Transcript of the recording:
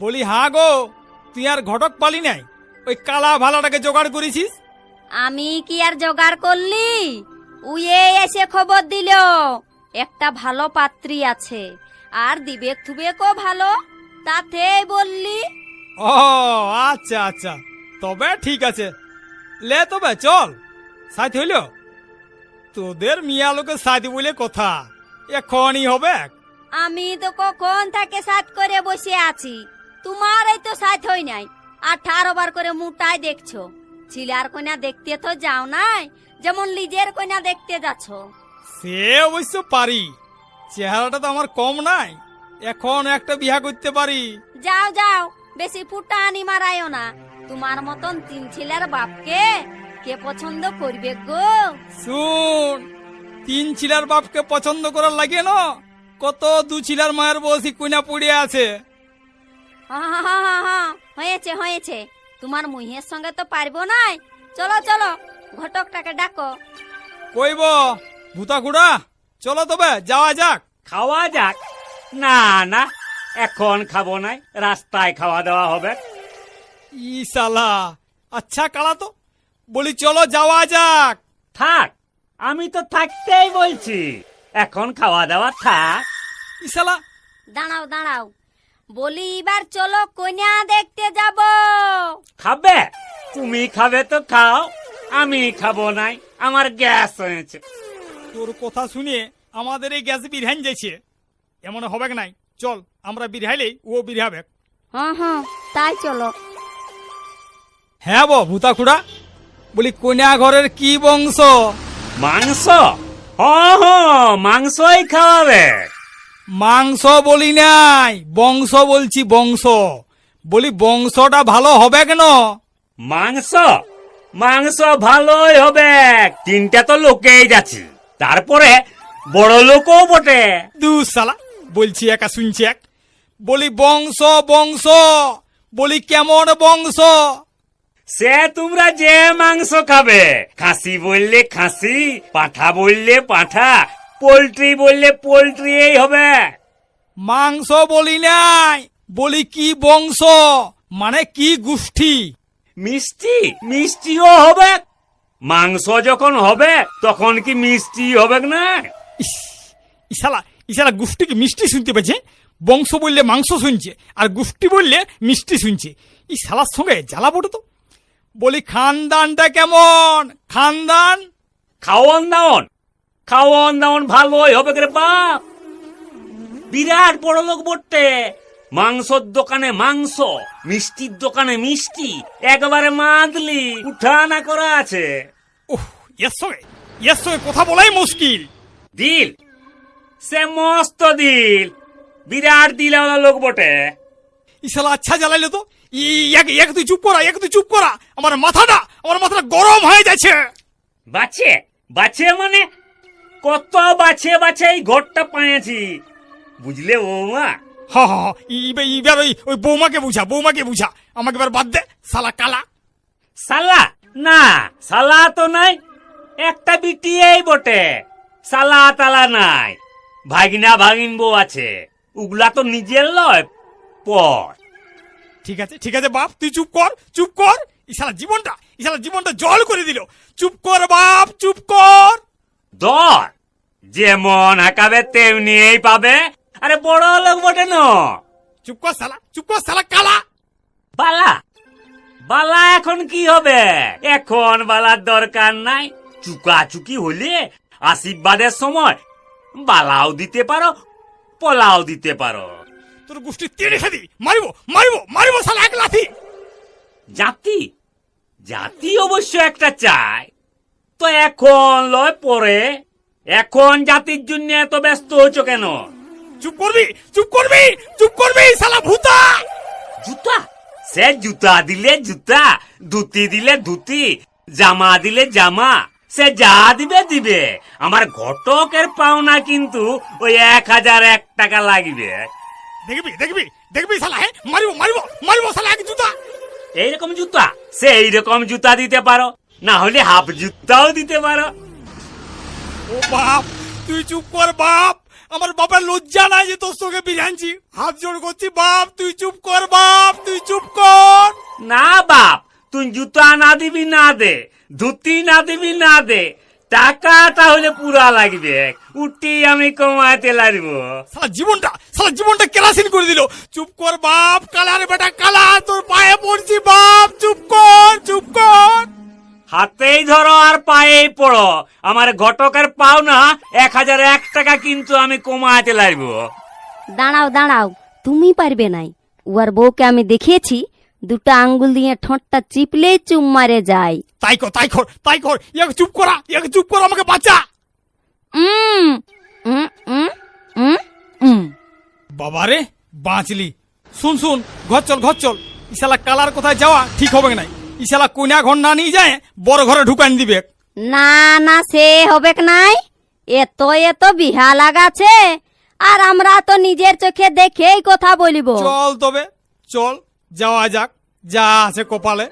বলি হ্যাঁ গো, তুই আর ঘটক পালি নাই, ওই কালা ভালাটাকে জোগাড় করেছিস? আমি কি আর জোগাড় করলি? উয়ে এসে খবর দিল একটা ভালো পাত্রী আছে, আর দিবেক থুবেকও ভালো, তাতেই বললি। ও আচ্ছা আচ্ছা, তবে ঠিক আছে, লে তবে চল, সাথ হইল। তোদের মিয়া লোকের সাথ বলে কথা, এখনই হবে। আমি তো কখন থেকে সাথ করে বসে আছি, তোমার এই তো সাথ হই নাই, 18 বার করে মুটাই দেখছো। ছিলার কন্যা দেখতে তো যাও নাই, যেমন লিজের কন্যা দেখতে যাচ্ছ। সে অবশ্য পারি, চেহারাটা তো আমার কম নাই, এখন একটা বিয়া করতে পারি। যাও যাও, বেশি ফুটানি মারায়ও না। তোমার মতন 3 ছেলের বাপকে কে পছন্দ করবে গো? শুন, 3 ছিলার বাপকে পছন্দ করার লাগে না, কত 2 ছিলার মায়ের বসি কুইনা পড়ে আছে। হয়েছে হয়েছে, তোমার মুহের সঙ্গে তো পারবো নাই। চলো চলো, ঘটকটাকে ডাকো। কইব ভূতা কুড়া, চলো তবে যাওয়া যাক। খাওয়া যাক? না না, এখন খাবো নাই, রাস্তায় খাওয়া দাওয়া হবে। ই শালা, আচ্ছা কালা তো, বলি চলো যাওয়া যাক। থাক, আমি তো থাকতেই বলছি, এখন খাওয়া দাওয়া থাক। ই শালা, দাঁড়াও দাঁড়াও, বলি এবার চলো কন্যা দেখতে যাব। খাবে? তুমি খাবে তো খাও, আমি খাবো নাই, আমার গ্যাস হয়েছে। তোর কথা শুনে আমাদের এই গ্যাস বিরহান যাইছে, এমন হবে নাই। চল, আমরা বিরহাইলেই ও বিরহাবে। হ্যাঁ, তাই চলো। হ্যাঁ বো ভূতা খুড়া, বলি কন্যা ঘরের কি বংশ? মাংস? মাংসই খাওয়াবে। মাংস বলি নাই, বংশ বলছি, বংশ। বলি বংশটা ভালো হবে কেন? মাংস? মাংস ভালোই হবে, 3টা তো লোকেই যাচ্ছে, তারপরে বড় লোকও বটে। দু শালা, বলছি একা শুনছি এক। বলি বংশ বংশ, বলি কেমন বংশ? সে তোমরা যে মাংস খাবে, খাসি বললে খাসি, পাঠা বললে পাঠা, পোল্ট্রি বললে পোল্ট্রি হবে। মাংস বলি নাই, বলি কি বংশ, মানে কি গোষ্ঠী? মিষ্টি? মিষ্টিও হবে। মাংস যখন হবে তখন কি মিষ্টি হবে না? ইশালা গোষ্ঠী কি মিষ্টি শুনতে পেয়েছে? বংশ বললে মাংস শুনছে, আর গোষ্ঠী বললে মিষ্টি শুনছে। এই শালার সঙ্গে জ্বালা পড়ে তো। বলি খানদানটা কেমন? খানদান? খাওয়ন দাওন? খাওয়ন দাওন ভালোই হবে রে বাপ, বিরাট বড় লোক বটে। মাংসর দোকানে মাংস, মিষ্টির দোকানে মিষ্টি, একবারে মাদলি উঠানা করা আছে। ওহ, এর সঙ্গে কথা বলাই মুশকিল। দিল? সে মস্ত দিল, বিরাট দিলওয়ালা লোক বটে। ইশালা আচ্ছা জ্বালাইলো তো। এক তুই চুপ করা, আমার মাথাটা গরম হয়ে যাচ্ছে। বাছে বাছে মানে কত বাছে বাছে এই ঘরটা পাইছি, বুঝলে বৌমা? এবার ওই বৌমাকে বুঝা, আমাকে এবার বাদ দে, শালা কালা। সালা? না, সালা তো নাই, একটা বিটি এই বটে, সালা তালা নাই। ভাগিনা ভাগিন বউ আছে, উগলা তো নিজের লয় পর। ঠিক আছে বাপ, তুই চুপ কর। ইশালা জীবনটা জল করে দিল। চুপ কর বাপ, চুপ কর। দর যেমন হাঁকাবে তেমনি এই পাবে। আরে বড় লোক বটে ন। চুপ কর শালা কালা। বালা? বালা এখন কি হবে? এখন বালার দরকার নাই, চুকাচুকি হলে আশীর্বাদের সময় বালাও দিতে পারো, পোলাও দিতে পারো। তোর গোষ্ঠী তেড়ে খেদি, মারিব শালা এক লাথি। জাতি অবশ্য একটা চাই তো, এখন লয় পরে। এখন জাতির জন্য এত ব্যস্ত হচ্ছ কেন? চুপ করবি শালা ভূতা। জুতা? সে জুতা দিলে জুতা, ধুতি দিলে ধুতি, জামা দিলে জামা, সে যা দিবে। আমার ঘটকের পাওনা কিন্তু ওই 1001 টাকা লাগবে। দেখবি শালা, হ্যাঁ মারিব শালা এক জুতা। এইরকম জুতা? সে এইরকম জুতা দিতে পারো, না হলে হাফ জুতাও দিতে পারো। ও বাপ, তুই চুপ কর বাপ, আমার বাবার লজ্জা নাই যে তোর সঙ্গে বিরানছি। হাত জোড় করছি, বাপ তুই চুপ কর, বাপ তুই চুপ কর। না বাপ, তুই জুতা না দিবি না দে, ধুতি না দিবি না দে, টাকা তাহলে পুরা লাগবে, উঠি আমি কমাতে লাগবো। সারা জীবনটা কেরাসিন করে দিল। চুপ কর বাপ, কালার বেটা কালা, তোর পায়ে পড়ছি বাপ, চুপ কর চুপ কর। হাতেই ধরো আর পায়েই পড়ো, আমার ঘটকের পাও না 1001 টাকা কিন্তু আমি কমাতে লাগবো। দাঁড়াও দাঁড়াও, তুমি পারবে নাই। উয়ার বউকে আমি দেখিয়েছি, দুটো আঙ্গুল দিয়ে ঠোঁটটা চিপলেই চুম মারে যায়। তাই কর, ইয়াকে চুপ কর, আমাকে বাঁচা। উম, উম, উম, উম, উম। বাবারে বাঁচলি। শুন, ঘর চল। ইশালা কালার কোথায় যাওয়া ঠিক হবে নাই। ইশালা কোনা ঘর না নিয়ে যায় বড় ঘরে ঢুকান দিবে। না না, সে হবে নাই। এত বিহা লাগাছে, আর আমরা তো নিজের চোখে দেখেই কথা বলিব। চল তবে, চল যাওয়া যাক, যা আছে কপালে।